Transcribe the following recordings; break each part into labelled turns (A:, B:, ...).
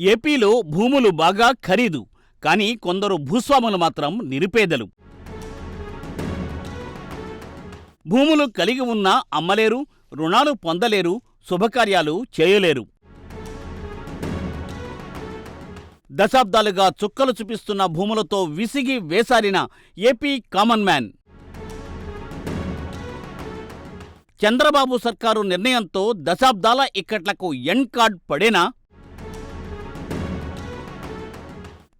A: ఏపీలో భూములు బాగా ఖరీదు, కానీ కొందరు భూస్వాములు మాత్రం నిరుపేదలు. భూములు కలిగి ఉన్నా అమ్మలేరు, రుణాలు పొందలేరు, శుభకార్యాలు చేయలేరు. దశాబ్దాలుగా చుక్కలు చూపిస్తున్న భూములతో విసిగి వేసారిన ఏపీ కామన్ మ్యాన్. చంద్రబాబు సర్కారు నిర్ణయంతో దశాబ్దాల ఇక్కట్లకు ఎండ్ కార్డ్ పడేనా?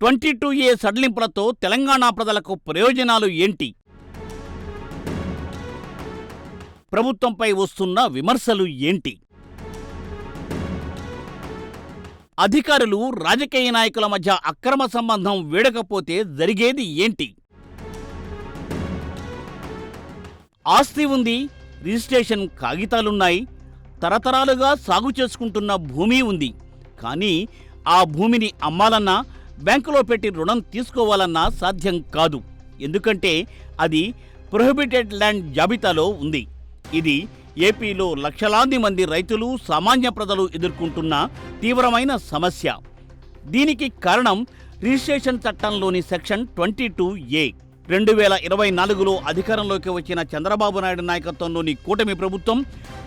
A: 22A సడలింపులతో తెలంగాణ ప్రజలకు ప్రయోజనాలు ఏంటి? ప్రభుత్వంపై వస్తున్న విమర్శలు ఏంటి? అధికారులు, రాజకీయ నాయకుల మధ్య అక్రమ సంబంధం వీడకపోతే జరిగేది ఏంటి? ఆస్తి ఉంది, రిజిస్ట్రేషన్ కాగితాలున్నాయి, తరతరాలుగా సాగు చేసుకుంటున్న భూమి ఉంది. కానీ ఆ భూమిని అమ్మాలన్నా, బ్యాంకులో పెట్టి రుణం తీసుకోవాలన్నా సాధ్యం కాదు. ఎందుకంటే అది ప్రొహిబిటెడ్ ల్యాండ్ జాబితాలో ఉంది. ఇది ఏపీలో లక్షలాది మంది రైతులు, సామాన్య ప్రజలు ఎదుర్కొంటున్న తీవ్రమైన సమస్య. దీనికి కారణం రిజిస్ట్రేషన్ చట్టంలోని సెక్షన్ 22A. 2024లో అధికారంలోకి వచ్చిన చంద్రబాబు నాయుడు నాయకత్వంలోని కూటమి ప్రభుత్వం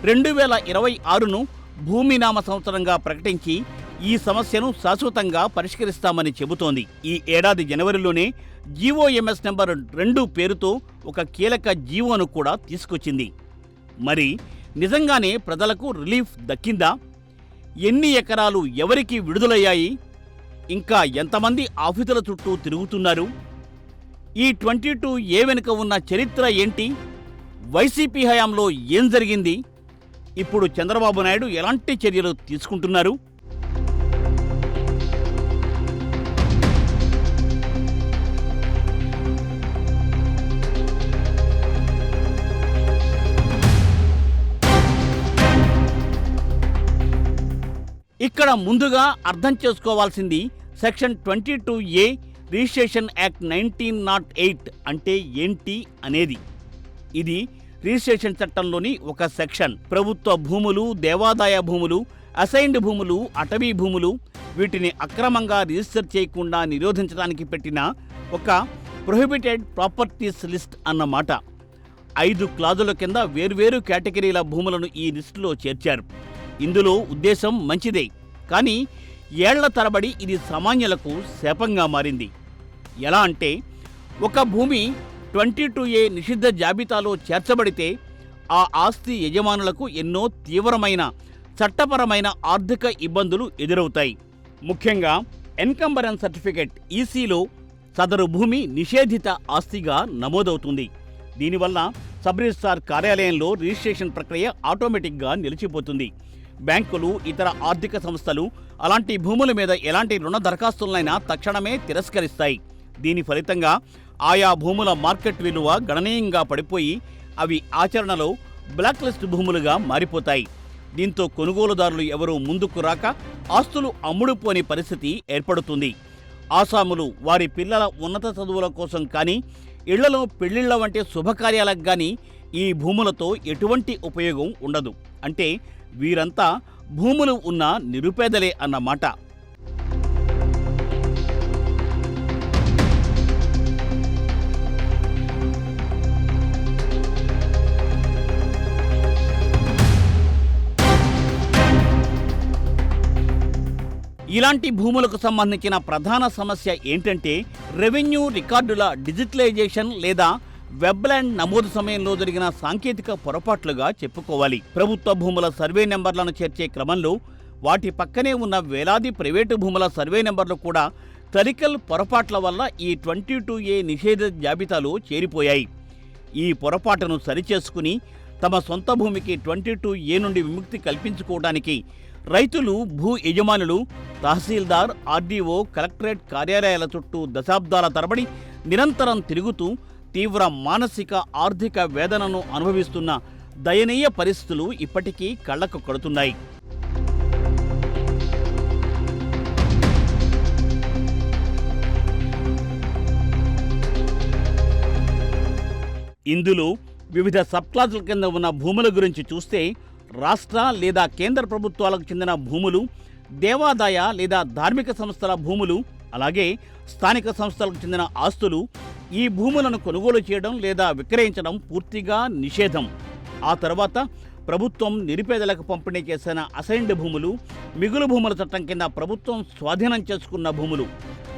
A: 2026ను భూమినామ సంవత్సరంగా ప్రకటించి ఈ సమస్యను శాశ్వతంగా పరిష్కరిస్తామని చెబుతోంది. ఈ ఏడాది జనవరిలోనే జీవోఎంఎస్ నెంబర్ 2 పేరుతో ఒక కీలక జీవోను కూడా తీసుకొచ్చింది. మరి నిజంగానే ప్రజలకు రిలీఫ్ దక్కిందా? ఎన్ని ఎకరాలు ఎవరికి విడుదలయ్యాయి? ఇంకా ఎంతమంది ఆఫీసుల చుట్టూ తిరుగుతున్నారు? ఈ 22A వెనుక ఉన్న చరిత్ర ఏంటి? వైసీపీ హయాంలో ఏం జరిగింది? ఇప్పుడు చంద్రబాబు నాయుడు ఎలాంటి చర్యలు తీసుకుంటున్నారు? ఇక్కడ ముందుగా అర్థం చేసుకోవాల్సింది సెక్షన్ 22A రిజిస్ట్రేషన్ యాక్ట్ 1908 అంటే ఏంటి అనేది. ఇది రిజిస్ట్రేషన్ చట్టంలోని ఒక సెక్షన్. ప్రభుత్వ భూములు, దేవాదాయ భూములు, అసైన్డ్ భూములు, అటవీ భూములు, వీటిని అక్రమంగా రిజిస్టర్ చేయకుండా నిరోధించడానికి పెట్టిన ఒక ప్రొహిబిటెడ్ ప్రాపర్టీస్ లిస్ట్ అన్నమాట. 5 క్లాజుల కింద వేర్వేరు కేటగిరీల భూములను ఈ లిస్టులో చేర్చారు. ఇందులో ఉద్దేశం మంచిదే, కానీ ఏళ్ల తరబడి ఇది సామాన్యులకు శాపంగా మారింది. ఎలా అంటే, ఒక భూమి 22A నిషిద్ధ జాబితాలో చేర్చబడితే ఆ ఆస్తి యజమానులకు ఎన్నో తీవ్రమైన చట్టపరమైన ఆర్థిక ఇబ్బందులు ఎదురవుతాయి. ముఖ్యంగా ఎన్కంబరెన్స్ సర్టిఫికెట్ ECలో సదరు భూమి నిషేధిత ఆస్తిగా నమోదవుతుంది. దీనివల్ల సబ్ రిజిస్ట్రార్ కార్యాలయంలో రిజిస్ట్రేషన్ ప్రక్రియ ఆటోమేటిక్గా నిలిచిపోతుంది. బ్యాంకులు, ఇతర ఆర్థిక సంస్థలు అలాంటి భూముల మీద ఎలాంటి రుణ దరఖాస్తులనైనా తక్షణమే తిరస్కరిస్తాయి. దీని ఫలితంగా ఆయా భూముల మార్కెట్ విలువ గణనీయంగా పడిపోయి అవి ఆచరణలో బ్లాక్ లిస్ట్ భూములుగా మారిపోతాయి. దీంతో కొనుగోలుదారులు ఎవరూ ముందుకు రాక ఆస్తులు అమ్ముడుపోని పరిస్థితి ఏర్పడుతుంది. ఆసాములు వారి పిల్లల ఉన్నత చదువుల కోసం కానీ, ఇళ్లలో పెళ్లిళ్ల వంటి శుభకార్యాలకు కానీ ఈ భూములతో ఎటువంటి ఉపయోగం ఉండదు. అంటే వీరంతా భూములు ఉన్న నిరుపేదలే అన్నమాట. ఇలాంటి భూములకు సంబంధించిన ప్రధాన సమస్య ఏంటంటే రెవెన్యూ రికార్డుల డిజిటలైజేషన్ లేదా వెబ్లాండ్ నమోదు సమయంలో జరిగిన సాంకేతిక పొరపాట్లుగా చెప్పుకోవాలి. ప్రభుత్వ భూముల సర్వే నెంబర్లను చేర్చే క్రమంలో వాటి పక్కనే ఉన్న వేలాది ప్రైవేటు భూముల సర్వే నెంబర్లు కూడా క్లరికల్ పొరపాట్ల వల్ల ఈ 22A నిషేధ జాబితాలో చేరిపోయాయి. ఈ పొరపాటును సరిచేసుకుని తమ సొంత భూమికి 22A నుండి విముక్తి కల్పించుకోవడానికి రైతులు, భూ యజమానులు తహసీల్దార్, RDO, కలెక్టరేట్ కార్యాలయాల చుట్టూ దశాబ్దాల తరబడి నిరంతరం తిరుగుతూ తీవ్ర మానసిక, ఆర్థిక వేదనను అనుభవిస్తున్న దయనీయ పరిస్థితులు ఇప్పటికీ కళ్లకు కడుతున్నాయి. ఇందులో వివిధ సబ్క్లాజుల కింద ఉన్న భూముల గురించి చూస్తే రాష్ట్ర లేదా కేంద్ర ప్రభుత్వాలకు చెందిన భూములు, దేవాదాయ లేదా ధార్మిక సంస్థల భూములు, అలాగే స్థానిక సంస్థలకు చెందిన ఆస్తులు, ఈ భూములను కొనుగోలు చేయడం లేదా విక్రయించడం పూర్తిగా నిషేధం. ఆ తర్వాత ప్రభుత్వం నిరుపేదలకు పంపిణీ చేసిన అసైన్డ్ భూములు, మిగులు భూముల చట్టం కింద ప్రభుత్వం స్వాధీనం చేసుకున్న భూములు,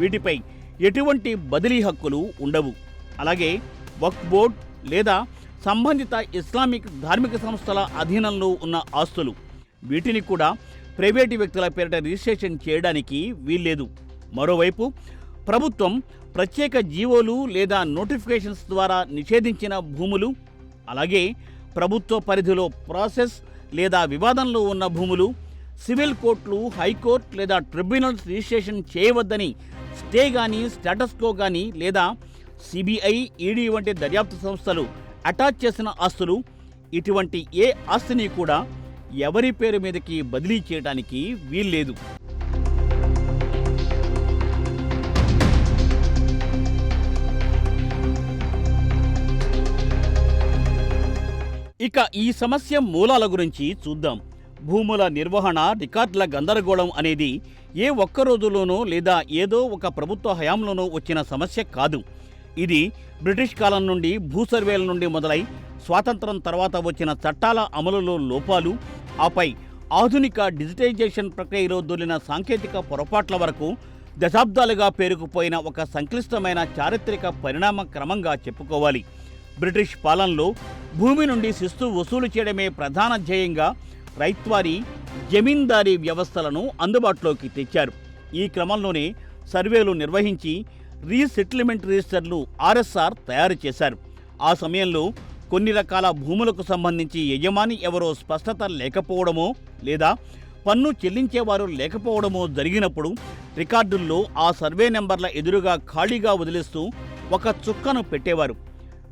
A: వీటిపై ఎటువంటి బదిలీ హక్కులు ఉండవు. అలాగే వక్ఫ్ బోర్డ్ లేదా సంబంధిత ఇస్లామిక్ ధార్మిక సంస్థల అధీనంలో ఉన్న ఆస్తులు, వీటిని కూడా ప్రైవేటు వ్యక్తుల పేరిట రిజిస్ట్రేషన్ చేయడానికి వీల్లేదు. మరోవైపు ప్రభుత్వం ప్రత్యేక జీవోలు లేదా నోటిఫికేషన్స్ ద్వారా నిషేధించిన భూములు, అలాగే ప్రభుత్వ పరిధిలో ప్రాసెస్ లేదా వివాదంలో ఉన్న భూములు, సివిల్ కోర్టులు, హైకోర్టు లేదా ట్రిబ్యునల్స్ రిజిస్ట్రేషన్ చేయవద్దని స్టే కానీ స్టేటస్ కో కానీ లేదా సిబిఐ, ఈడీ వంటి దర్యాప్తు సంస్థలు అటాచ్ చేసిన ఆస్తులు, ఇటువంటి ఏ ఆస్తిని కూడా ఎవరి పేరు మీదకి బదిలీ చేయడానికి వీల్లేదు. ఇక ఈ సమస్య మూలాల గురించి చూద్దాం. భూముల నిర్వహణ, రికార్డుల గందరగోళం అనేది ఏ ఒక్క రోజులోనో లేదా ఏదో ఒక ప్రభుత్వ హయాంలోనో వచ్చిన సమస్య కాదు. ఇది బ్రిటిష్ కాలం నుండి, భూ సర్వేల నుండి మొదలై స్వాతంత్రం తర్వాత వచ్చిన చట్టాల అమలులో లోపాలు, ఆపై ఆధునిక డిజిటైజేషన్ ప్రక్రియలో దొర్లిన సాంకేతిక పొరపాట్ల వరకు దశాబ్దాలుగా పేరుకుపోయిన ఒక సంక్లిష్టమైన చారిత్రక పరిణామ క్రమంగా చెప్పుకోవాలి. బ్రిటిష్ పాలనలో భూమి నుండి శిస్తు వసూలు చేయడమే ప్రధాన ధ్యేయంగా రైత్వారీ, జమీందారీ వ్యవస్థలను అందుబాటులోకి తెచ్చారు. ఈ క్రమంలోనే సర్వేలు నిర్వహించి రీసెటిల్మెంట్ రిజిస్టర్లు ఆర్ఎస్ఆర్ తయారు చేశారు. ఆ సమయంలో కొన్ని రకాల భూములకు సంబంధించి యజమాని ఎవరో స్పష్టత లేకపోవడమో లేదా పన్ను చెల్లించేవారు లేకపోవడమో జరిగినప్పుడు రికార్డుల్లో ఆ సర్వే నెంబర్ల ఎదురుగా ఖాళీగా వదిలేస్తూ ఒక చుక్కను పెట్టేవారు.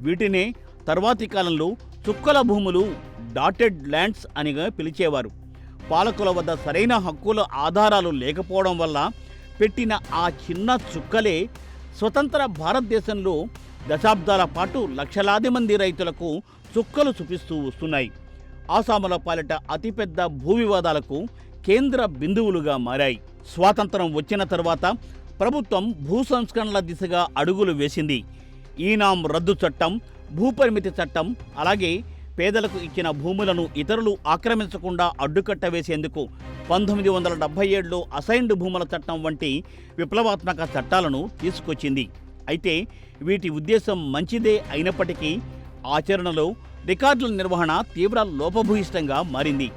A: వీటినే తర్వాతి కాలంలో చుక్కల భూములు, డాటెడ్ ల్యాండ్స్ అనిగా పిలిచేవారు. పాలకుల వద్ద సరైన హక్కుల ఆధారాలు లేకపోవడం వల్ల పెట్టిన ఆ చిన్న చుక్కలే స్వతంత్ర భారతదేశంలో దశాబ్దాల పాటు లక్షలాది మంది రైతులకు చుక్కలు చూపిస్తూ వస్తున్నాయి. ఆసాముల పాలిట అతిపెద్ద భూ వివాదాలకు కేంద్ర బిందువులుగా మారాయి. స్వాతంత్రం వచ్చిన తర్వాత ప్రభుత్వం భూ సంస్కరణల దిశగా అడుగులు వేసింది. ఈనాం రద్దు చట్టం, భూపరిమితి చట్టం, అలాగే పేదలకు ఇచ్చిన భూములను ఇతరులు ఆక్రమించకుండా అడ్డుకట్ట వేసేందుకు 1977లో అసైన్డ్ భూముల చట్టం వంటి విప్లవాత్మక చట్టాలను తీసుకొచ్చింది. అయితే వీటి ఉద్దేశం మంచిదే అయినప్పటికీ ఆచరణలో రికార్డుల నిర్వహణ తీవ్ర లోపభూయిష్టంగా మారింది.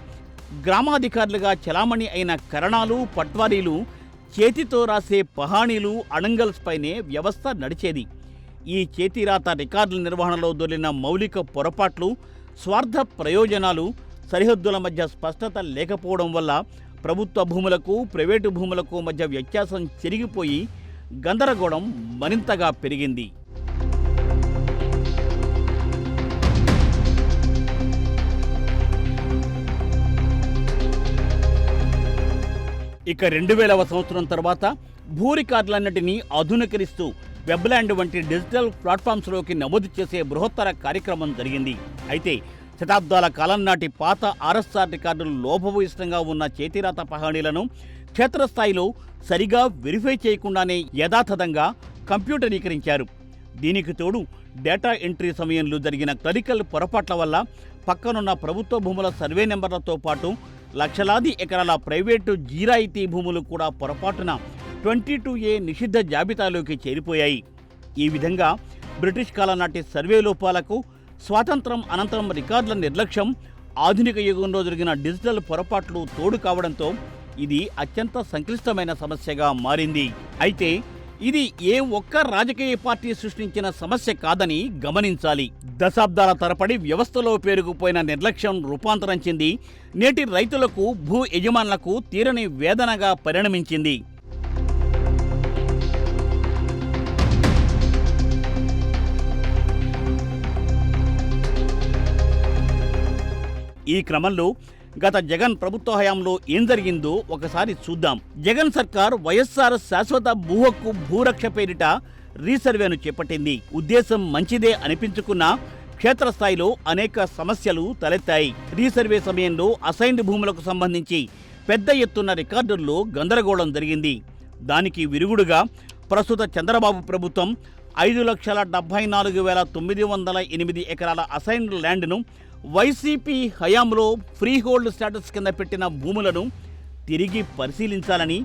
A: గ్రామాధికారులుగా చలామణి అయిన కరణాలు, పట్వారీలు చేతితో రాసే పహాణీలు, అడంగల్స్ పైనే వ్యవస్థ నడిచేది. ఈ చేతిరాత రికార్డుల నిర్వహణలో దొర్లిన మౌలిక పొరపాట్లు, స్వార్థ ప్రయోజనాలు, సరిహద్దుల మధ్య స్పష్టత లేకపోవడం వల్ల ప్రభుత్వ భూములకు, ప్రైవేటు భూములకు మధ్య వ్యత్యాసం చెరిగిపోయి గందరగోళం మరింతగా పెరిగింది. ఇక 2000వ సంవత్సరం తర్వాత భూ రికార్డులన్నింటినీ ఆధునీకరిస్తూ వెబ్ల్యాండ్ వంటి డిజిటల్ ప్లాట్ఫామ్స్లోకి నమోదు చేసే బృహత్తర కార్యక్రమం జరిగింది. అయితే శతాబ్దాల కాలం నాటి పాత ఆర్ఎస్ఆర్ రికార్డులు లోపభూయిష్టంగా ఉన్న చేతిరాత పహాణీలను క్షేత్రస్థాయిలో సరిగా వెరిఫై చేయకుండానే యథాతథంగా కంప్యూటరీకరించారు. దీనికి తోడు డేటా ఎంట్రీ సమయంలో జరిగిన క్లరికల్ పొరపాట్ల వల్ల పక్కనున్న ప్రభుత్వ భూముల సర్వే నెంబర్లతో పాటు లక్షలాది ఎకరాల ప్రైవేటు జీరాయితీ భూములు కూడా పొరపాటున 22A నిషిద్ధ జాబితాలోకి చేరిపోయాయి. ఈ విధంగా బ్రిటిష్ కాలం నాటి సర్వే లోపాలకు, స్వాతంత్రం అనంతరం రికార్డుల నిర్లక్ష్యం, ఆధునిక యుగంలో జరిగిన డిజిటల్ పొరపాట్లు తోడు కావడంతో ఇది అత్యంత సంక్లిష్టమైన సమస్యగా మారింది. అయితే ఇది ఏ ఒక్క రాజకీయ పార్టీ సృష్టించిన సమస్య కాదని గమనించాలి. దశాబ్దాల తరబడి వ్యవస్థలో పేరుకుపోయిన నిర్లక్ష్యం రూపాంతరం చెంది నేటి రైతులకు, భూ యజమానులకు తీరని వేదనగా పరిణమించింది. ఈ క్రమంలో గత జగన్ ప్రభుత్వ హయాంలో ఏం జరిగిందో ఒకసారి చూద్దాం. జగన్ సర్కార్ వైఎస్ఆర్ శాశ్వత భూ హక్కు భూరక్ష పేరిట రీసర్వేను చేపట్టింది. ఉద్దేశం మంచిదే అనిపించుకున్నా క్షేత్రస్థాయిలో అనేక సమస్యలు తలెత్తాయి. రీసర్వే సమయంలో అసైన్డ్ భూములకు సంబంధించి పెద్ద ఎత్తున రికార్డుల్లో గందరగోళం జరిగింది. దానికి విరుగుడుగా ప్రస్తుత చంద్రబాబు ప్రభుత్వం 5,74,908 ఎకరాల అసైన్డ్ ల్యాండ్ను వైసీపీ హయాంలో ఫ్రీ హోల్డ్ స్టేటస్ కింద పెట్టిన భూములను తిరిగి పరిశీలించాలని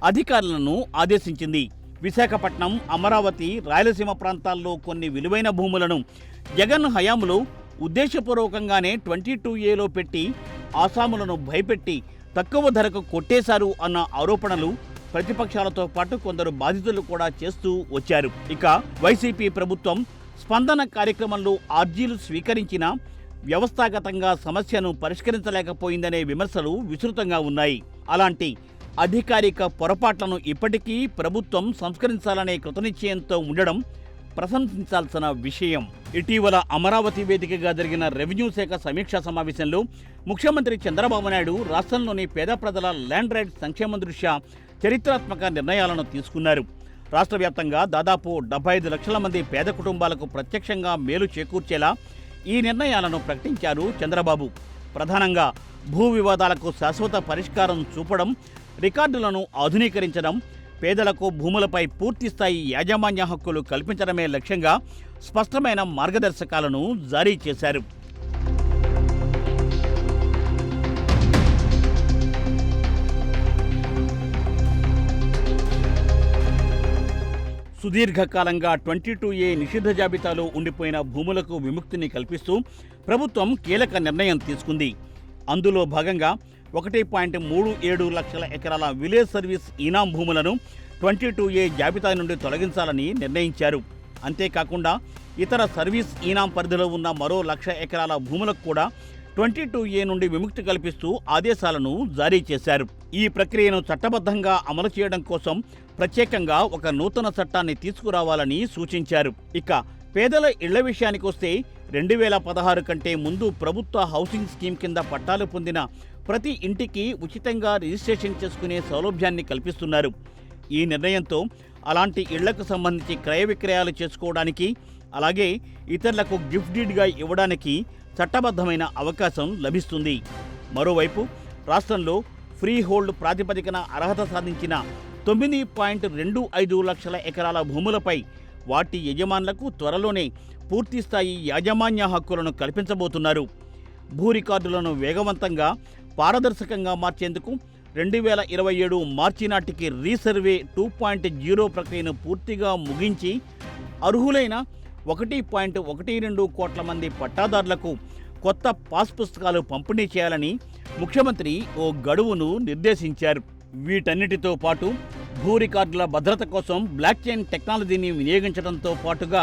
A: అధికారులను ఆదేశించింది. విశాఖపట్నం, అమరావతి, రాయలసీమ ప్రాంతాల్లో కొన్ని విలువైన భూములను జగన్ హయాంలో ఉద్దేశపూర్వకంగానే 22A పెట్టి ఆసాములను భయపెట్టి తక్కువ ధరకు కొట్టేశారు అన్న ఆరోపణలు ప్రతిపక్షాలతో పాటు కొందరు బాధితులు కూడా చేస్తూ వచ్చారు. ఇక వైసీపీ ప్రభుత్వం స్పందన కార్యక్రమంలో అర్జీలు స్వీకరించినా వ్యవస్థాగతంగా సమస్యను పరిష్కరించలేకపోయిందనే విమర్శలు విస్తృతంగా ఉన్నాయి. అలాంటి అధికారిక పొరపాట్లను ఇప్పటికీ ప్రభుత్వం సంస్కరించాలనే కృతనిశ్చయంతో ఉండడం ప్రశంసించాల్సిన విషయం. ఇటీవల అమరావతి వేదికగా జరిగిన రెవెన్యూ శాఖ సమీక్షా సమావేశంలో ముఖ్యమంత్రి చంద్రబాబు నాయుడు రాష్ట్రంలోని పేద ప్రజల ల్యాండ్ రైట్స్ సంక్షేమం దృష్ట్యా చరిత్రాత్మక నిర్ణయాలను తీసుకున్నారు. రాష్ట్ర వ్యాప్తంగా దాదాపు 75 లక్షల మంది పేద కుటుంబాలకు ప్రత్యక్షంగా మేలు చేకూర్చేలా ఈ నిర్ణయాలను ప్రకటించారు చంద్రబాబు. ప్రధానంగా భూ వివాదాలకు శాశ్వత పరిష్కారం చూపడం, రికార్డులను ఆధునీకరించడం, పేదలకు భూములపై పూర్తిస్థాయి యాజమాన్య హక్కులు కల్పించడమే లక్ష్యంగా స్పష్టమైన మార్గదర్శకాలను జారీ చేశారు. సుదీర్ఘకాలంగా 22A నిషిద్ధ జాబితాలో ఉండిపోయిన భూములకు విముక్తిని కల్పిస్తూ ప్రభుత్వం కీలక నిర్ణయం తీసుకుంది. అందులో భాగంగా 1.37 లక్షల ఎకరాల విలేజ్ సర్వీస్ ఈనాం భూములను 22A జాబితా నుండి తొలగించాలని నిర్ణయించారు. అంతేకాకుండా ఇతర సర్వీస్ ఈనాం పరిధిలో ఉన్న మరో 1,00,000 ఎకరాల భూములకు కూడా 22A నుండి విముక్తి కల్పిస్తూ ఆదేశాలను జారీ చేశారు. ఈ ప్రక్రియను చట్టబద్ధంగా అమలు చేయడం కోసం ప్రత్యేకంగా ఒక నూతన చట్టాన్ని తీసుకురావాలని సూచించారు. ఇక పేదల ఇళ్ల విషయానికొస్తే 2016 కంటే ముందు ప్రభుత్వ హౌసింగ్ స్కీమ్ కింద పట్టాలు పొందిన ప్రతి ఇంటికి ఉచితంగా రిజిస్ట్రేషన్ చేసుకునే సౌలభ్యాన్ని కల్పిస్తున్నారు. ఈ నిర్ణయంతో అలాంటి ఇళ్లకు సంబంధించి క్రయ విక్రయాలు చేసుకోవడానికి, అలాగే ఇతరులకు గిఫ్ట్ డీడ్గా ఇవ్వడానికి చట్టబద్ధమైన అవకాశం లభిస్తుంది. మరోవైపు రాష్ట్రంలో ఫ్రీ హోల్డ్ ప్రాతిపదికన అర్హత సాధించిన 9.25 లక్షల ఎకరాల భూములపై వాటి యజమానులకు త్వరలోనే పూర్తిస్థాయి యాజమాన్య హక్కులను కల్పించబోతున్నారు. భూ రికార్డులను వేగవంతంగా, పారదర్శకంగా మార్చేందుకు 2027 మార్చి నాటికి రీసర్వే 2.0 ప్రక్రియను పూర్తిగా ముగించి అర్హులైన 1.12 కోట్ల మంది పట్టాదారులకు కొత్త పాస్ పుస్తకాలు పంపిణీ చేయాలని ముఖ్యమంత్రి ఓ గడువును నిర్దేశించారు. వీటన్నిటితో పాటు భూ రికార్డుల భద్రత కోసం బ్లాక్ చైన్ టెక్నాలజీని వినియోగించడంతో పాటుగా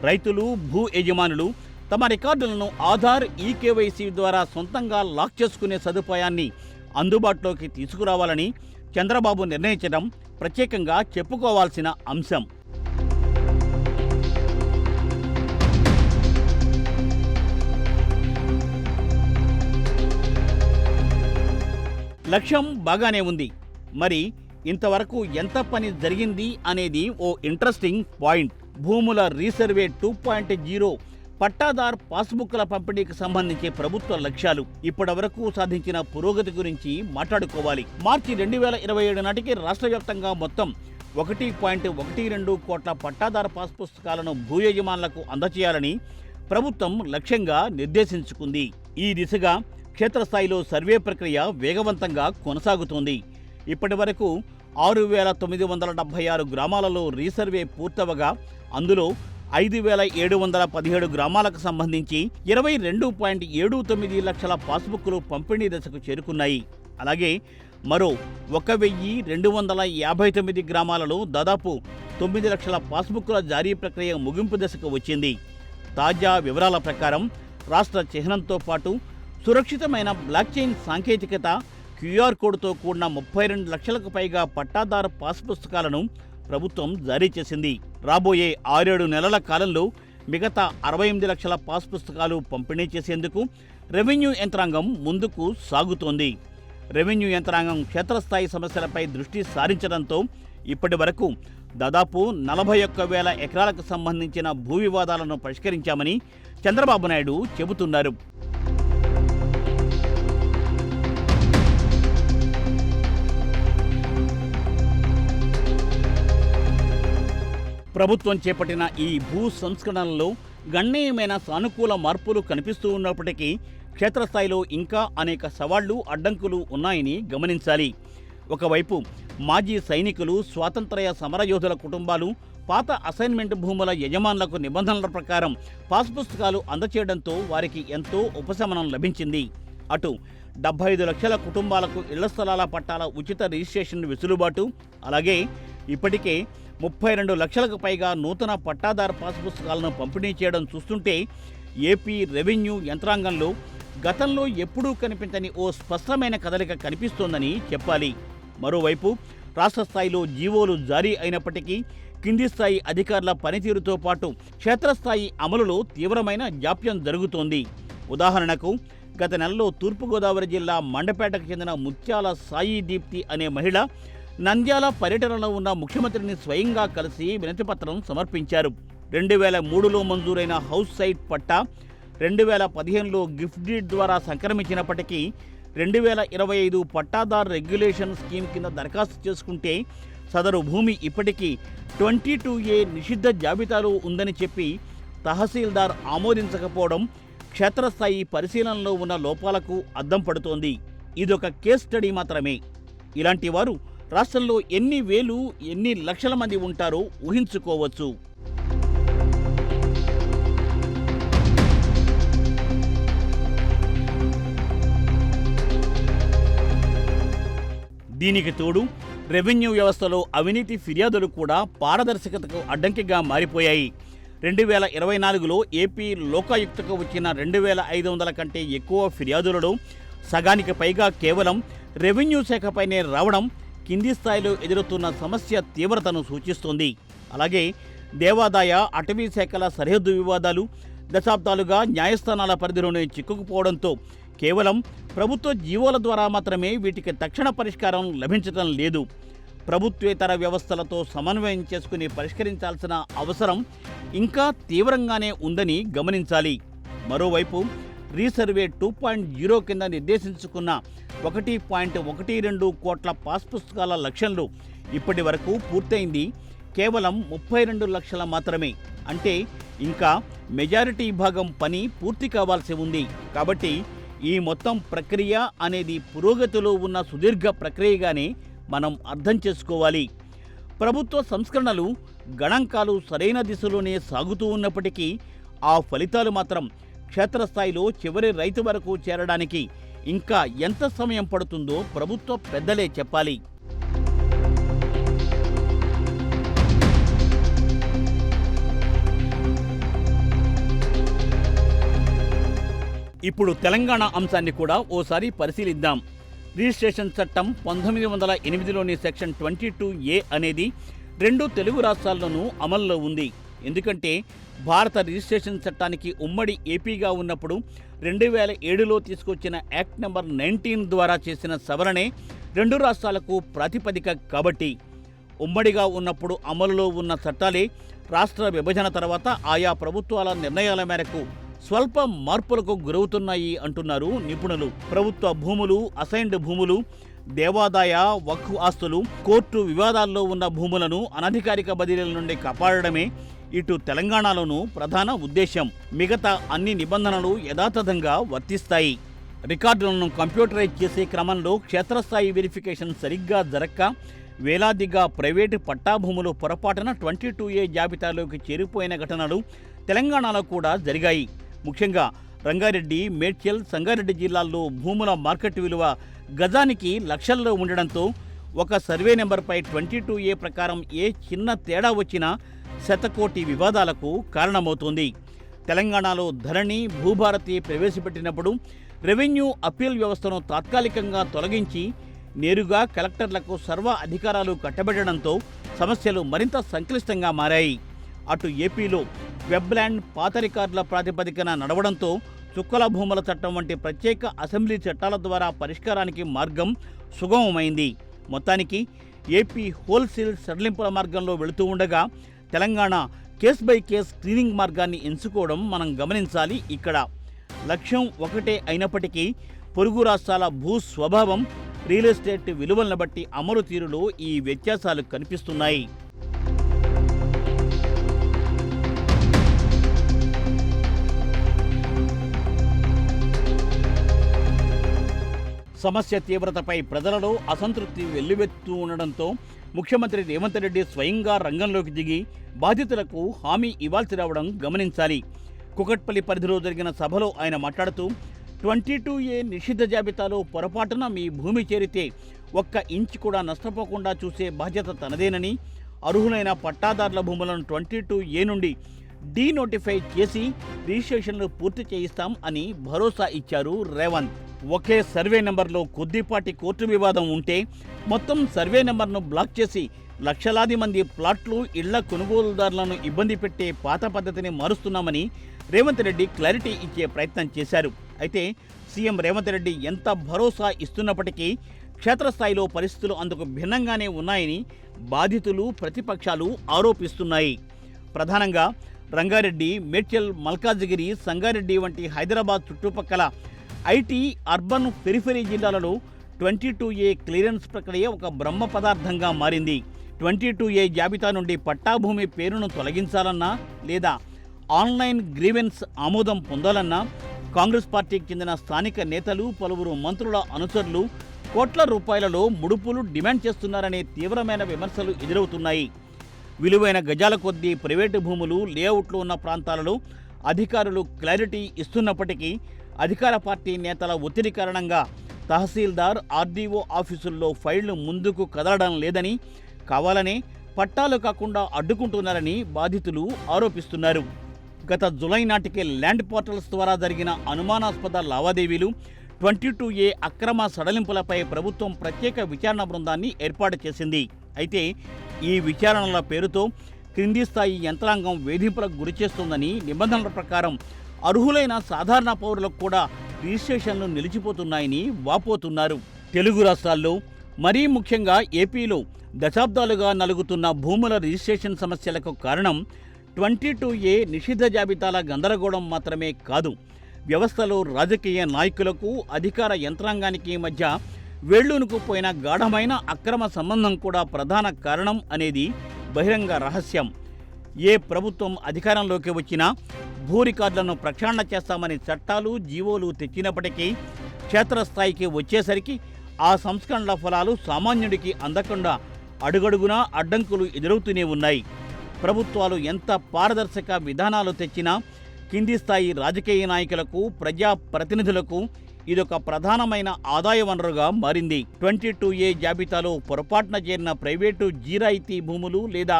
A: రైతులు, భూ యజమానులు తమ రికార్డులను ఆధార్, ఈకేవైసీ ద్వారా సొంతంగా లాక్ చేసుకునే సదుపాయాన్ని అందుబాటులోకి తీసుకురావాలని చంద్రబాబు నిర్ణయించడం ప్రత్యేకంగా చెప్పుకోవాల్సిన అంశం. లక్ష్యం బాగానే ఉంది. మరి ఇంతవరకు ఎంత పని జరిగింది అనేది ఓ ఇంట్రెస్టింగ్ పాయింట్. భూముల రీసర్వే 2.0, పట్టాదార్ పాస్బుక్ల పంపిణీకి సంబంధించి ప్రభుత్వ లక్ష్యాలు, ఇప్పటివరకు సాధించిన పురోగతి గురించి మాట్లాడుకోవాలి. మార్చి 2027 నాటికి రాష్ట్ర వ్యాప్తంగా మొత్తం 1.12 కోట్ల పట్టాదార్ పాస్ పుస్తకాలను భూ యజమానులకు అందచేయాలని ప్రభుత్వం లక్ష్యంగా నిర్దేశించుకుంది. ఈ దిశగా క్షేత్రస్థాయిలో సర్వే ప్రక్రియ వేగవంతంగా కొనసాగుతోంది. ఇప్పటి వరకు 6,976 గ్రామాలలో రీసర్వే పూర్తవగా అందులో 5,717 గ్రామాలకు సంబంధించి 22.79 లక్షల పాస్బుక్లు పంపిణీ దశకు చేరుకున్నాయి. అలాగే మరో 1,259 గ్రామాలలో దాదాపు 9 లక్షల పాస్బుక్ల జారీ ప్రక్రియ ముగింపు దశకు వచ్చింది. తాజా వివరాల ప్రకారం రాష్ట్ర చిహ్నంతో పాటు సురక్షితమైన బ్లాక్ చైన్ సాంకేతికత, QR కోడ్తో కూడిన 32 లక్షలకు పైగా పట్టాదారు పాస్ పుస్తకాలను ప్రభుత్వం జారీ చేసింది. రాబోయే 6-7 నెలల కాలంలో మిగతా 68 లక్షల పాస్ పుస్తకాలు పంపిణీ చేసేందుకు రెవెన్యూ యంత్రాంగం ముందుకు సాగుతోంది. రెవెన్యూ యంత్రాంగం క్షేత్రస్థాయి సమస్యలపై దృష్టి సారించడంతో ఇప్పటి వరకు దాదాపు 41,000 ఎకరాలకు సంబంధించిన భూ వివాదాలను పరిష్కరించామని చంద్రబాబు నాయుడు చెబుతున్నారు. ప్రభుత్వం చేపట్టిన ఈ భూ సంస్కరణలలో గణనీయమైన సానుకూల మార్పులు కనిపిస్తూ ఉన్నప్పటికీ క్షేత్రస్థాయిలో ఇంకా అనేక సవాళ్లు, అడ్డంకులు ఉన్నాయని గమనించాలి. ఒకవైపు మాజీ సైనికులు, స్వాతంత్ర్య సమరయోధుల కుటుంబాలు పాత అసైన్మెంట్ భూముల యజమానులకు నిబంధనల ప్రకారం పాస్ పుస్తకాలు అందచేయడంతో వారికి ఎంతో ఉపశమనం లభించింది. అటు 75 లక్షల కుటుంబాలకు ఇళ్ల స్థలాల పట్టాల ఉచిత రిజిస్ట్రేషన్ వెసులుబాటు, అలాగే ఇప్పటికే 32 లక్షలకు పైగా నూతన పట్టాదారు పాస్ పుస్తకాలను పంపిణీ చేయడం చూస్తుంటే ఏపీ రెవెన్యూ యంత్రాంగంలో గతంలో ఎప్పుడూ కనిపించని ఓ స్పష్టమైన కదలిక కనిపిస్తోందని చెప్పాలి. మరోవైపు రాష్ట్ర స్థాయిలో జీవోలు జారీ అయినప్పటికీ కింది స్థాయి అధికారుల పనితీరుతో పాటు క్షేత్రస్థాయి అమలులో తీవ్రమైన జాప్యం జరుగుతోంది. ఉదాహరణకు గత నెలలో తూర్పుగోదావరి జిల్లా మండపేటకు చెందిన ముత్యాల సాయి దీప్తి అనే మహిళ నంద్యాల పర్యటనలో ఉన్న ముఖ్యమంత్రిని స్వయంగా కలిసి వినతిపత్రం సమర్పించారు. 2003లో మంజూరైన హౌస్ సైట్ పట్టా 2015లో గిఫ్ట్ డీడ్ ద్వారా సంక్రమించినప్పటికీ 2025 పట్టాదారు రెగ్యులేషన్ స్కీమ్ కింద దరఖాస్తు చేసుకుంటే సదరు భూమి ఇప్పటికీ 22A నిషిద్ధ జాబితాలో ఉందని చెప్పి తహసీల్దార్ ఆమోదించకపోవడం క్షేత్రస్థాయి పరిశీలనలో ఉన్న లోపాలకు అద్దం పడుతోంది. ఇదొక కేస్ స్టడీ మాత్రమే. ఇలాంటి వారు రాష్ట్రంలో ఎన్ని వేలు, ఎన్ని లక్షల మంది ఉంటారో ఊహించుకోవచ్చు. దీనికి తోడు రెవెన్యూ వ్యవస్థలో అవినీతి ఫిర్యాదులు కూడా పారదర్శకతకు అడ్డంకిగా మారిపోయాయి. 2024లో ఏపీ లోకాయుక్తకు వచ్చిన 2500 కంటే ఎక్కువ ఫిర్యాదులలో సగానికి పైగా కేవలం రెవెన్యూ శాఖపైనే రావడం కింది స్థాయిలో ఎదురవుతున్న సమస్య తీవ్రతను సూచిస్తోంది. అలాగే దేవాదాయ, అటవీ శాఖల సరిహద్దు వివాదాలు దశాబ్దాలుగా న్యాయస్థానాల పరిధిలోనే చిక్కుకుపోవడంతో కేవలం ప్రభుత్వ జీవోల ద్వారా మాత్రమే వీటికి తక్షణ పరిష్కారం లభించడం లేదు. ప్రభుత్వేతర వ్యవస్థలతో సమన్వయం చేసుకుని పరిష్కరించాల్సిన అవసరం ఇంకా తీవ్రంగానే ఉందని గమనించాలి. మరోవైపు రీసర్వే 2.0 కింద నిర్దేశించుకున్న 1.12 కోట్ల పాస్ పుస్తకాల లక్ష్యంలో ఇప్పటి వరకు పూర్తయింది కేవలం 32 లక్షల మాత్రమే. అంటే ఇంకా మెజారిటీ భాగం పని పూర్తి కావాల్సి ఉంది. కాబట్టి ఈ మొత్తం ప్రక్రియ అనేది పురోగతిలో ఉన్న సుదీర్ఘ ప్రక్రియగానే మనం అర్థం చేసుకోవాలి. ప్రభుత్వ సంస్కరణలు, గణాంకాలు సరైన దిశలోనే సాగుతూ ఉన్నప్పటికీ ఆ ఫలితాలు మాత్రం క్షేత్రస్థాయిలో చివరి రైతు వరకు చేరడానికి ఇంకా ఎంత సమయం పడుతుందో ప్రభుత్వ పెద్దలే చెప్పాలి. ఇప్పుడు తెలంగాణ అంశాన్ని కూడా ఓసారి పరిశీలిద్దాం. రిజిస్ట్రేషన్ చట్టం 1908లోని సెక్షన్ 22A అనేది 2 తెలుగు రాష్ట్రాల్లోనూ అమల్లో ఉంది. ఎందుకంటే భారత రిజిస్ట్రేషన్ చట్టానికి ఉమ్మడి ఏపీగా ఉన్నప్పుడు 2007లో తీసుకొచ్చిన యాక్ట్ నెంబర్ 19 ద్వారా చేసిన సవరణే 2 రాష్ట్రాలకు ప్రాతిపదిక. కాబట్టి ఉమ్మడిగా ఉన్నప్పుడు అమలులో ఉన్న చట్టాలే రాష్ట్ర విభజన తర్వాత ఆయా ప్రభుత్వాల నిర్ణయాల మేరకు స్వల్ప మార్పులకు గురవుతున్నాయి అంటున్నారు నిపుణులు. ప్రభుత్వ భూములు, అసైన్డ్ భూములు, దేవాదాయ, వక్ఫ్ ఆస్తులు, కోర్టు వివాదాల్లో ఉన్న భూములను అనధికారిక బదిలీల నుండి కాపాడడమే ఇటు తెలంగాణలోనూ ప్రధాన ఉద్దేశం. మిగతా అన్ని నిబంధనలు యథాతథంగా వర్తిస్తాయి. రికార్డులను కంప్యూటరైజ్ చేసే క్రమంలో క్షేత్రస్థాయి వెరిఫికేషన్ సరిగ్గా జరక్క వేలాదిగా ప్రైవేటు పట్టా భూములు పొరపాటున 22A జాబితాలోకి చేరిపోయిన ఘటనలు తెలంగాణలో కూడా జరిగాయి. ముఖ్యంగా రంగారెడ్డి, మేడ్చల్, సంగారెడ్డి జిల్లాల్లో భూముల మార్కెట్ విలువ గజానికి లక్షల్లో ఉండడంతో ఒక సర్వే నెంబర్పై 22A ప్రకారం ఏ చిన్న తేడా వచ్చినా శతకోటి వివాదాలకు కారణమవుతోంది. తెలంగాణలో ధరణి, భూభారతి ప్రవేశపెట్టినప్పుడు రెవెన్యూ అప్పీల్ వ్యవస్థను తాత్కాలికంగా తొలగించి నేరుగా కలెక్టర్లకు సర్వ అధికారాలు కట్టబెట్టడంతో సమస్యలు మరింత సంక్లిష్టంగా మారాయి. అటు ఏపీలో వెబ్ల్యాండ్ పాత రికార్డుల ప్రాతిపదికన నడవడంతో చుక్కల భూముల చట్టం వంటి ప్రత్యేక అసెంబ్లీ చట్టాల ద్వారా పరిష్కారానికి మార్గం సుగమమైంది. మొత్తానికి ఏపీ హోల్సేల్ సడలింపుల మార్గంలో వెళుతూ ఉండగా Telangana case by case screening మార్గాన్ని ఎంచుకోవడం మనం గమనించాలి. ఇక్కడ లక్ష్యం ఒకటే అయినప్పటికీ పొరుగు రాష్ట్రాల భూ స్వభావం, రియల్ ఎస్టేట్ విలువలను బట్టి అమలు తీరులో ఈ వ్యత్యాసాలు కనిపిస్తున్నాయి. సమస్య తీవ్రతపై ప్రజలలో అసంతృప్తి వెల్లువెత్తూ ఉండడంతో ముఖ్యమంత్రి రేవంత్ రెడ్డి స్వయంగా రంగంలోకి దిగి బాధితులకు హామీ ఇవ్వాల్సి రావడం గమనించాలి. కుకట్పల్లి పరిధిలో జరిగిన సభలో ఆయన మాట్లాడుతూ 22A నిషిద్ధ జాబితాలో పొరపాటున మీ భూమి చేరితే ఒక్క ఇంచ్ కూడా నష్టపోకుండా చూసే బాధ్యత తనదేనని, అర్హులైన పట్టాదారుల భూములను 22A నుండి డీనోటిఫై చేసి రిజిస్ట్రేషన్లు పూర్తి చేయిస్తాం అని భరోసా ఇచ్చారు రేవంత్. ఒకే సర్వే నెంబర్లో కొద్దిపాటి కోర్టు వివాదం ఉంటే మొత్తం సర్వే నెంబర్ను బ్లాక్ చేసి లక్షలాది మంది ప్లాట్లు, ఇళ్ల కొనుగోలుదారులను ఇబ్బంది పెట్టే పాత పద్ధతిని మారుస్తున్నామని రేవంత్ రెడ్డి క్లారిటీ ఇచ్చే ప్రయత్నం చేశారు. అయితే సీఎం రేవంత్ రెడ్డి ఎంత భరోసా ఇస్తున్నప్పటికీ క్షేత్రస్థాయిలో పరిస్థితులు అందుకు భిన్నంగానే ఉన్నాయని బాధితులు, ప్రతిపక్షాలు ఆరోపిస్తున్నాయి. ప్రధానంగా రంగారెడ్డి, మేడ్చల్, మల్కాజిగిరి, సంగారెడ్డి వంటి హైదరాబాద్ చుట్టుపక్కల ఐటీ, అర్బన్, పెరిఫెరీ జిల్లాలలో 22A క్లియరెన్స్ ప్రక్రియ ఒక బ్రహ్మ పదార్థంగా మారింది. 22A జాబితా నుండి పట్టాభూమి పేరును తొలగించాలన్నా లేదా ఆన్లైన్ గ్రీవెన్స్ ఆమోదం పొందాలన్నా కాంగ్రెస్ పార్టీకి చెందిన స్థానిక నేతలు, పలువురు మంత్రుల అనుచరులు కోట్ల రూపాయలలో ముడుపులు డిమాండ్ చేస్తున్నారనే తీవ్రమైన విమర్శలు ఎదురవుతున్నాయి. విలువైన గజాల కొద్దీ ప్రైవేటు భూములు, లేఅవుట్లు ఉన్న ప్రాంతాలలో అధికారులు క్లారిటీ ఇస్తున్నప్పటికీ అధికార పార్టీ నేతల ఒత్తిడి కారణంగా తహసీల్దార్, ఆర్డీఓ ఆఫీసుల్లో ఫైళ్లు ముందుకు కదలడం లేదని, కావాలనే పట్టాలు కాకుండా అడ్డుకుంటున్నారని బాధితులు ఆరోపిస్తున్నారు. గత జులై నాటికే ల్యాండ్ పోర్టల్స్ ద్వారా జరిగిన అనుమానాస్పద లావాదేవీలు, 22A అక్రమ సడలింపులపై ప్రభుత్వం ప్రత్యేక విచారణ బృందాన్ని ఏర్పాటు చేసింది. అయితే ఈ విచారణల పేరుతో క్రింది స్థాయి యంత్రాంగం వేధింపులకు గురిచేస్తుందని, నిబంధనల ప్రకారం అర్హులైన సాధారణ పౌరులకు కూడా రిజిస్ట్రేషన్లు నిలిచిపోతున్నాయని వాపోతున్నారు. తెలుగు రాష్ట్రాల్లో, మరీ ముఖ్యంగా ఏపీలో దశాబ్దాలుగా నలుగుతున్న భూముల రిజిస్ట్రేషన్ సమస్యలకు కారణం 22A నిషిద్ధ జాబితాల గందరగోళం మాత్రమే కాదు, వ్యవస్థలో రాజకీయ నాయకులకు, అధికార యంత్రాంగానికి మధ్య వేళ్లూనుకుపోయిన గాఢమైన అక్రమ సంబంధం కూడా ప్రధాన కారణం అనేది బహిరంగ రహస్యం. ఏ ప్రభుత్వం అధికారంలోకి వచ్చినా భూ రికార్డులను ప్రక్షాళన చేస్తామని చట్టాలు, జీవోలు తెచ్చినప్పటికీ క్షేత్రస్థాయికి వచ్చేసరికి ఆ సంస్కరణల ఫలాలు సామాన్యుడికి అందకుండా అడుగడుగునా అడ్డంకులు ఎదురవుతూనే ఉన్నాయి. ప్రభుత్వాలు ఎంత పారదర్శక విధానాలు తెచ్చినా కింది స్థాయి రాజకీయ నాయకులకు, ప్రజా ప్రతినిధులకు ఇదొక ప్రధానమైన ఆదాయ వనరుగా మారింది. 22A జాబితాలో పొరపాటున చేరిన ప్రైవేటు జీరాయితీ భూములు లేదా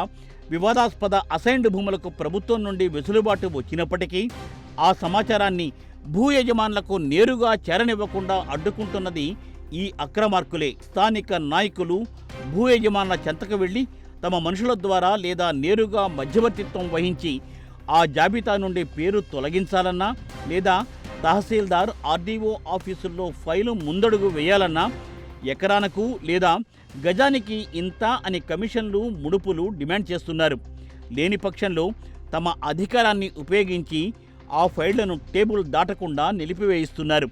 A: వివాదాస్పద అసైన్డ్ భూములకు ప్రభుత్వం నుండి వెసులుబాటు వచ్చినప్పటికీ ఆ సమాచారాన్ని భూ యజమానులకు నేరుగా చేరనివ్వకుండా అడ్డుకుంటున్నది ఈ అక్రమార్కులే. స్థానిక నాయకులు భూ యజమానుల చెంతకు వెళ్లి తమ మనుషుల ద్వారా లేదా నేరుగా మధ్యవర్తిత్వం వహించి ఆ జాబితా నుండి పేరు తొలగించాలన్నా లేదా తహసీల్దార్, ఆర్డీఓ ఆఫీసుల్లో ఫైలు ముందడుగు వేయాలన్నా ఎకరానికి లేదా గజానికి ఇంత అని కమిషన్లు, ముడుపులు డిమాండ్ చేస్తున్నారు. లేని పక్షంలో తమ అధికారాన్ని ఉపయోగించి ఆ ఫైళ్లను టేబుల్ దాటకుండా నిలిపివేయిస్తున్నారు.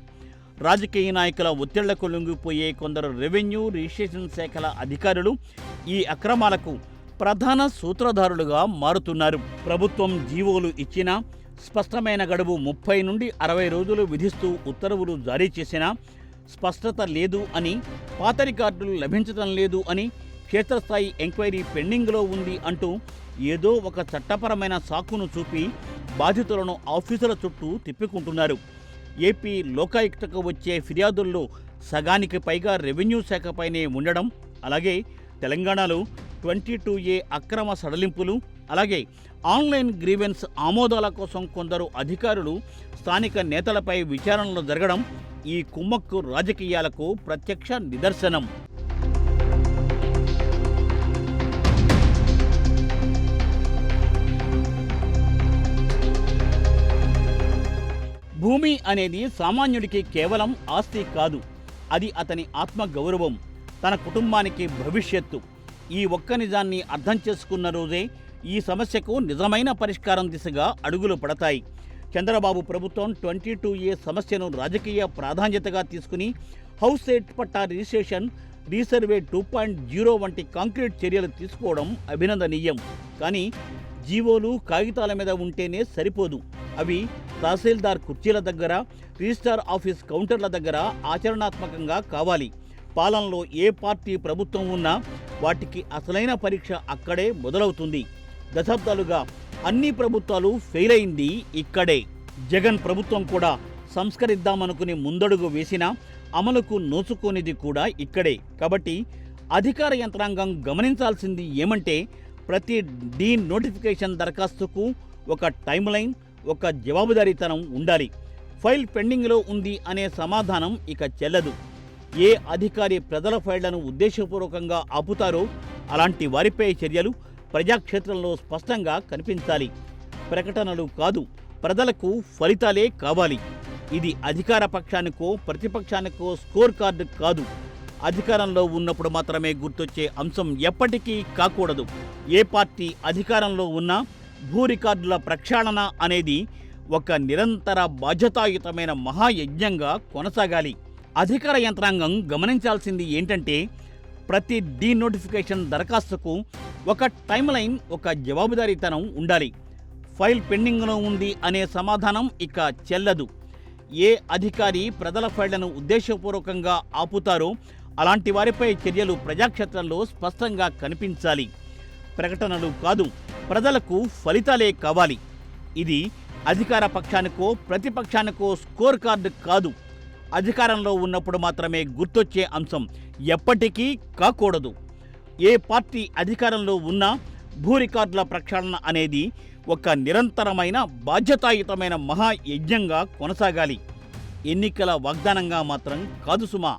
A: రాజకీయ నాయకుల ఒత్తిళ్లకు లొంగిపోయే కొందరు రెవెన్యూ, రిజిస్ట్రేషన్ శాఖల అధికారులు ఈ అక్రమాలకు ప్రధాన సూత్రధారులుగా మారుతున్నారు. ప్రభుత్వం జీవోలు ఇచ్చినా, స్పష్టమైన గడువు 30 నుండి 60 రోజులు విధిస్తూ ఉత్తర్వులు జారీ చేసినా స్పష్టత లేదు అని, పాత రికార్డులు లభించడం లేదు అని, క్షేత్రస్థాయి ఎంక్వైరీ పెండింగ్లో ఉంది అంటూ ఏదో ఒక చట్టపరమైన సాకును చూపి బాధితులను ఆఫీసుల చుట్టూ తిప్పుకుంటున్నారు. ఏపీ లోకాయుక్తకు వచ్చే ఫిర్యాదుల్లో సగానికి పైగా రెవెన్యూ శాఖపైనే ఉండడం, అలాగే తెలంగాణలో 22A అక్రమ సడలింపులు, అలాగే ఆన్లైన్ గ్రీవెన్స్ ఆమోదాల కోసం కొందరు అధికారులు, స్థానిక నేతలపై విచారణలు జరగడం ఈ కుమ్మక్కు రాజకీయాలకు ప్రత్యక్ష నిదర్శనం. భూమి అనేది సామాన్యుడికి కేవలం ఆస్తి కాదు, అది అతని ఆత్మగౌరవం, తన కుటుంబానికి భవిష్యత్తు. ఈ ఒక్క నిజాన్ని అర్థం చేసుకున్న రోజే ఈ సమస్యకు నిజమైన పరిష్కారం దిశగా అడుగులు పడతాయి. చంద్రబాబు ప్రభుత్వం 22A సమస్యను రాజకీయ ప్రాధాన్యతగా తీసుకుని హౌస్ సైట్ పట్టా రిజిస్ట్రేషన్, రీసర్వే 2.0 వంటి కాంక్రీట్ చర్యలు తీసుకోవడం అభినందనీయం. కానీ జీవోలు కాగితాల మీద ఉంటేనే సరిపోదు, అవి తహసీల్దార్ కుర్చీల దగ్గర, రిజిస్ట్రార్ ఆఫీస్ కౌంటర్ల దగ్గర ఆచరణాత్మకంగా కావాలి. పాలనలో ఏ పార్టీ ప్రభుత్వం ఉన్నా వాటికి అసలైన పరీక్ష అక్కడే మొదలవుతుంది. దశాబ్దాలుగా అన్ని ప్రభుత్వాలు ఫెయిల్ అయింది ఇక్కడే. జగన్ ప్రభుత్వం కూడా సంస్కరిద్దామనుకుని ముందడుగు వేసినా అమలుకు నోచుకోనిది కూడా ఇక్కడే. కాబట్టి అధికార యంత్రాంగం గమనించాల్సింది ఏమంటే, ప్రతి నోటిఫికేషన్ దరఖాస్తుకు ఒక టైమ్ లైన్, ఒక జవాబుదారీతనం ఉండాలి. ఫైల్ పెండింగ్లో ఉంది అనే సమాధానం ఇక చెల్లదు. ఏ అధికారి ప్రజల ఫైళ్లను ఉద్దేశపూర్వకంగా ఆపుతారో అలాంటి వారిపై చర్యలు ప్రజాక్షేత్రంలో స్పష్టంగా కనిపించాలి. ప్రకటనలు కాదు, ప్రజలకు ఫలితాలే కావాలి. ఇది అధికార పక్షానికో ప్రతిపక్షానికో స్కోర్ కార్డు కాదు. అధికారంలో ఉన్నప్పుడు మాత్రమే గుర్తొచ్చే అంశం ఎప్పటికీ కాకూడదు. ఏ పార్టీ అధికారంలో ఉన్నా భూ రికార్డుల ప్రక్షాళన అనేది ఒక నిరంతర బాధ్యతాయుతమైన మహాయజ్ఞంగా కొనసాగాలి. అధికార యంత్రాంగం గమనించాల్సింది ఏంటంటే, ప్రతి నోటిఫికేషన్ దరఖాస్తుకు ఒక టైమ్ లైన్, ఒక జవాబుదారీతనం ఉండాలి. ఫైల్ పెండింగ్లో ఉంది అనే సమాధానం ఇక చెల్లదు. ఏ అధికారి ప్రజల ఫైళ్లను ఉద్దేశపూర్వకంగా ఆపుతారో అలాంటి వారిపై చర్యలు ప్రజాక్షేత్రంలో స్పష్టంగా కనిపించాలి. ప్రకటనలు కాదు, ప్రజలకు ఫలితాలే కావాలి. ఇది అధికార పక్షానికో ప్రతిపక్షానికో స్కోర్ కార్డు కాదు. అధికారంలో ఉన్నప్పుడు మాత్రమే గుర్తొచ్చే అంశం ఎప్పటికీ కాకూడదు. ఏ పార్టీ అధికారంలో ఉన్నా భూ రికార్డుల ప్రక్షాళన అనేది ఒక నిరంతరమైన బాధ్యతాయుతమైన మహాయజ్ఞంగా కొనసాగాలి. ఎన్నికల వాగ్దానంగా మాత్రం కాదు సుమా.